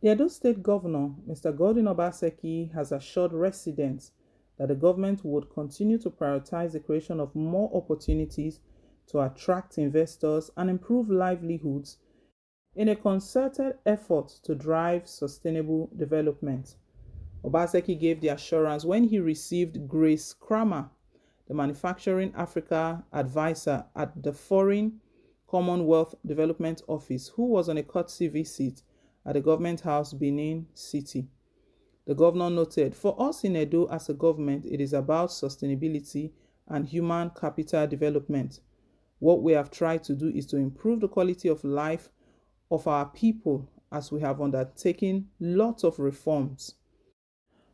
The Edo State Governor, Mr. Godwin Obaseki, has assured residents that the government would continue to prioritize the creation of more opportunities to attract investors and improve livelihoods in a concerted effort to drive sustainable development. Obaseki gave the assurance when he received Grace Kramer, the Manufacturing Africa advisor at the Foreign Commonwealth Development Office, who was on a courtesy visit at the Government House, Benin City. The governor noted, "For us in Edo as a government, it is about sustainability and human capital development. What we have tried to do is to improve the quality of life of our people as we have undertaken lots of reforms.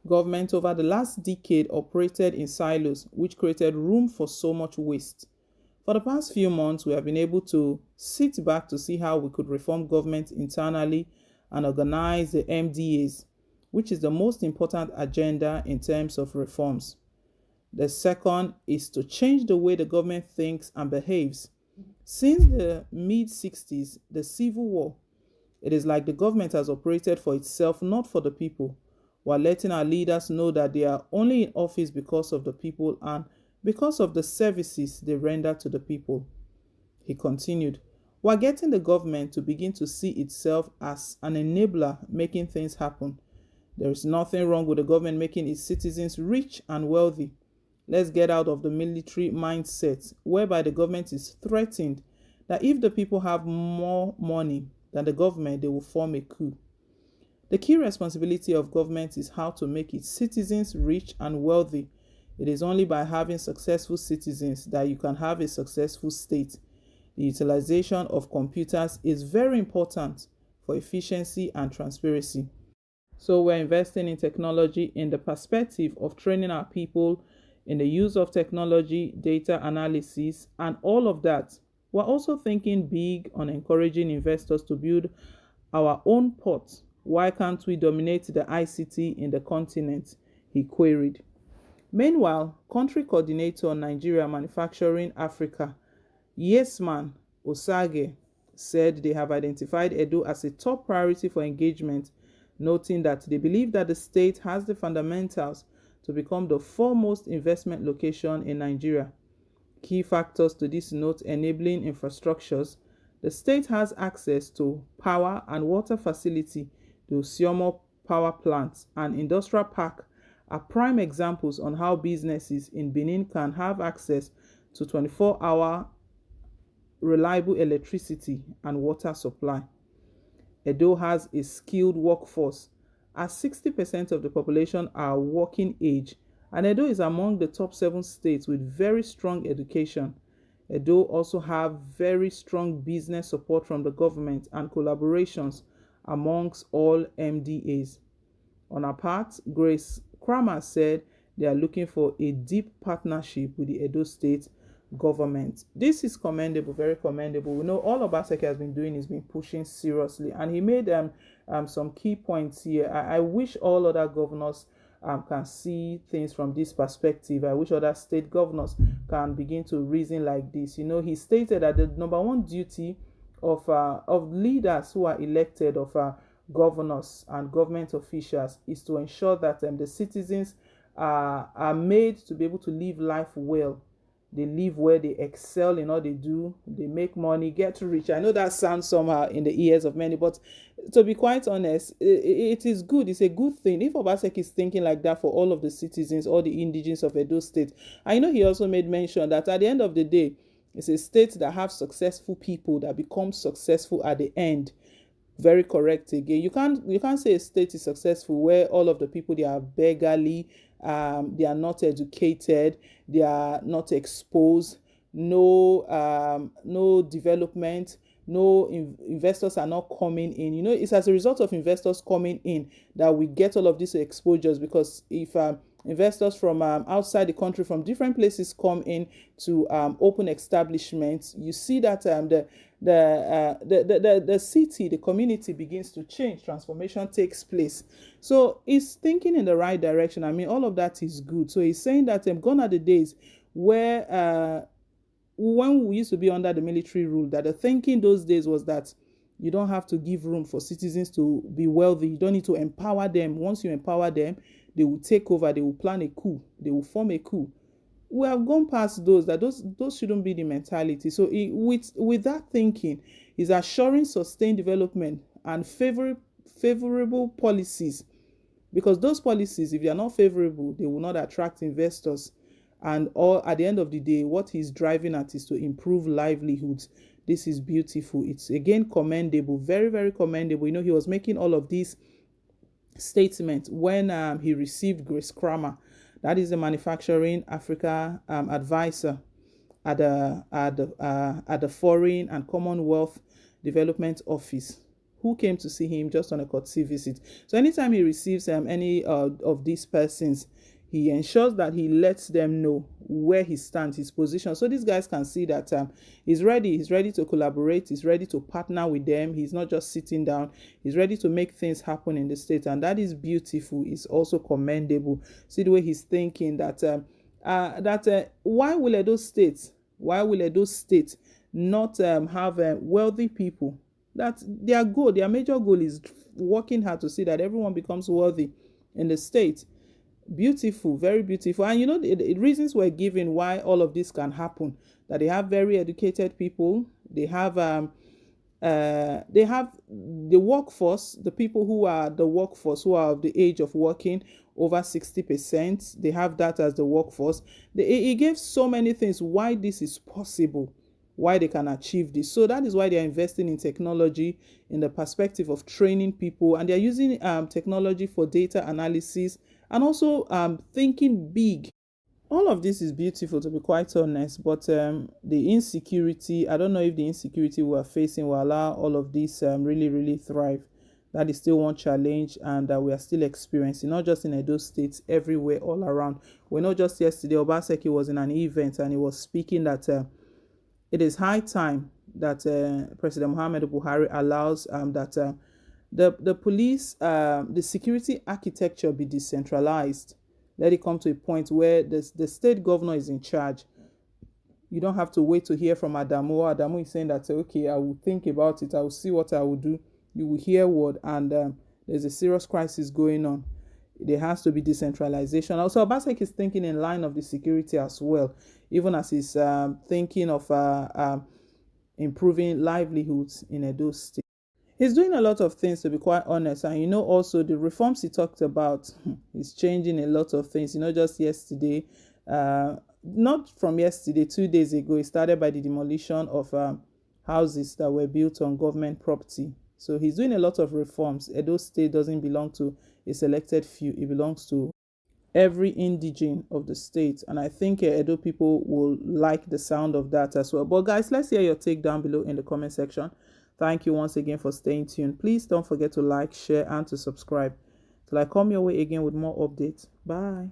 Government over the last decade operated in silos, which created room for so much waste. For the past few months, we have been able to sit back to see how we could reform government internally and organize the MDAs, which is the most important agenda in terms of reforms. The second is to change the way the government thinks and behaves. Since the mid 60s, the Civil War, it is like the government has operated for itself, not for the people, while letting our leaders know that they are only in office because of the people and because of the services they render to the people." He continued, "We're getting the government to begin to see itself as an enabler making things happen. There is nothing wrong with the government making its citizens rich and wealthy. Let's get out of the military mindset whereby the government is threatened that if the people have more money than the government, they will form a coup. The key responsibility of government is how to make its citizens rich and wealthy. It is only by having successful citizens that you can have a successful state. The utilization of computers is very important for efficiency and transparency. So we're investing in technology in the perspective of training our people in the use of technology, data analysis, and all of that. We're also thinking big on encouraging investors to build our own ports. Why can't we dominate the ICT in the continent?" he queried. Meanwhile, country coordinator Nigeria Manufacturing Africa, Yesman Osage, said they have identified Edo as a top priority for engagement, noting that they believe that the state has the fundamentals to become the foremost investment location in Nigeria. Key factors to this note: enabling infrastructures. The state has access to power and water facility. The Usiomo power plant and industrial park are prime examples on how businesses in Benin can have access to 24-hour reliable electricity and water supply. Edo has a skilled workforce, as 60% of the population are working age, and Edo is among the top 7 states with very strong education. Edo also have very strong business support from the government and collaborations amongst all MDAs. On her part, Grace Kramer said they are looking for a deep partnership with the Edo State government. This is commendable, very commendable. We know all Obaseki has been doing is been pushing seriously, and he made some key points here. I wish all other governors can see things from this perspective. I wish other state governors can begin to reason like this. He stated that the number one duty of leaders who are elected, of governors and government officials, is to ensure that the citizens are made to be able to live life well. They live where they excel in all they do, they make money, get rich. I know that sounds somehow in the ears of many, but to be quite honest, it is good. It's a good thing if Obaseki is thinking like that for all of the citizens, all the indigenes of Edo State. I know he also made mention that at the end of the day, it's a state that have successful people that become successful at the end. Very correct again. You can't say a state is successful where all of the people, they are beggarly, they are not educated, they are not exposed, no development, no investors are not coming in. It's as a result of investors coming in that we get all of these exposures, because if investors from outside the country, from different places, come in to open establishments, you see that the city, the community begins to change, transformation takes place. So he's thinking in the right direction. I mean, all of that is good. So he's saying that gone are the days where when we used to be under the military rule, that the thinking those days was that You don't have to give room for citizens to be wealthy. You don't need to empower them. Once you empower them, they will take over, they will plan a coup, they will form a coup. We have gone past those shouldn't be the mentality. So with that thinking, is assuring sustained development and favorable policies, because those policies, if they are not favorable, they will not attract investors. And all at the end of the day, what he's driving at is to improve livelihoods. This is beautiful. It's again commendable, very, very commendable. He was making all of these statements when he received Grace Kramer, that is the manufacturing Africa advisor at the Foreign and Commonwealth Development Office, who came to see him just on a courtesy visit. So anytime he receives any of these persons, he ensures that he lets them know where he stands, his position, so these guys can see that he's ready to collaborate, he's ready to partner with them, he's not just sitting down, he's ready to make things happen in the state. And that is beautiful. It's also commendable. See the way he's thinking that why will Edo State not have wealthy people? That their major goal is working hard to see that everyone becomes wealthy in the state. Beautiful, very beautiful. And the reasons were given why all of this can happen, that they have very educated people, they have the workforce, the people who are the workforce, who are of the age of working over 60%, they have that as the workforce. He gave so many things why this is possible, why they can achieve this. So that is why they are investing in technology in the perspective of training people, and they are using technology for data analysis and also thinking big. All of this is beautiful, to be quite honest, but the insecurity, I don't know if the insecurity we are facing will allow all of this really, really thrive. That is still one challenge, and we are still experiencing, not just in Edo State, everywhere, all around. We know just yesterday, Obaseki was in an event and he was speaking that it is high time that President Muhammadu Buhari allows that the police, the security architecture be decentralized. Let it come to a point where the state governor is in charge. You don't have to wait to hear from Adamu. Adamu is saying that, okay, I will think about it, I will see what I will do. You will hear word, and there's a serious crisis going on. There has to be decentralization. Also, Obaseki is thinking in line of the security as well, even as he's thinking of improving livelihoods in Edo State. He's doing a lot of things, to be quite honest. And also the reforms he talked about, he's changing a lot of things. Just yesterday, not from yesterday, 2 days ago, it started by the demolition of houses that were built on government property. So he's doing a lot of reforms. Edo State doesn't belong to a selected few. It belongs to every indigene of the state. And I think Edo people will like the sound of that as well. But guys, let's hear your take down below in the comment section. Thank you once again for staying tuned. Please don't forget to like, share, and to subscribe till I come your way again with more updates. Bye.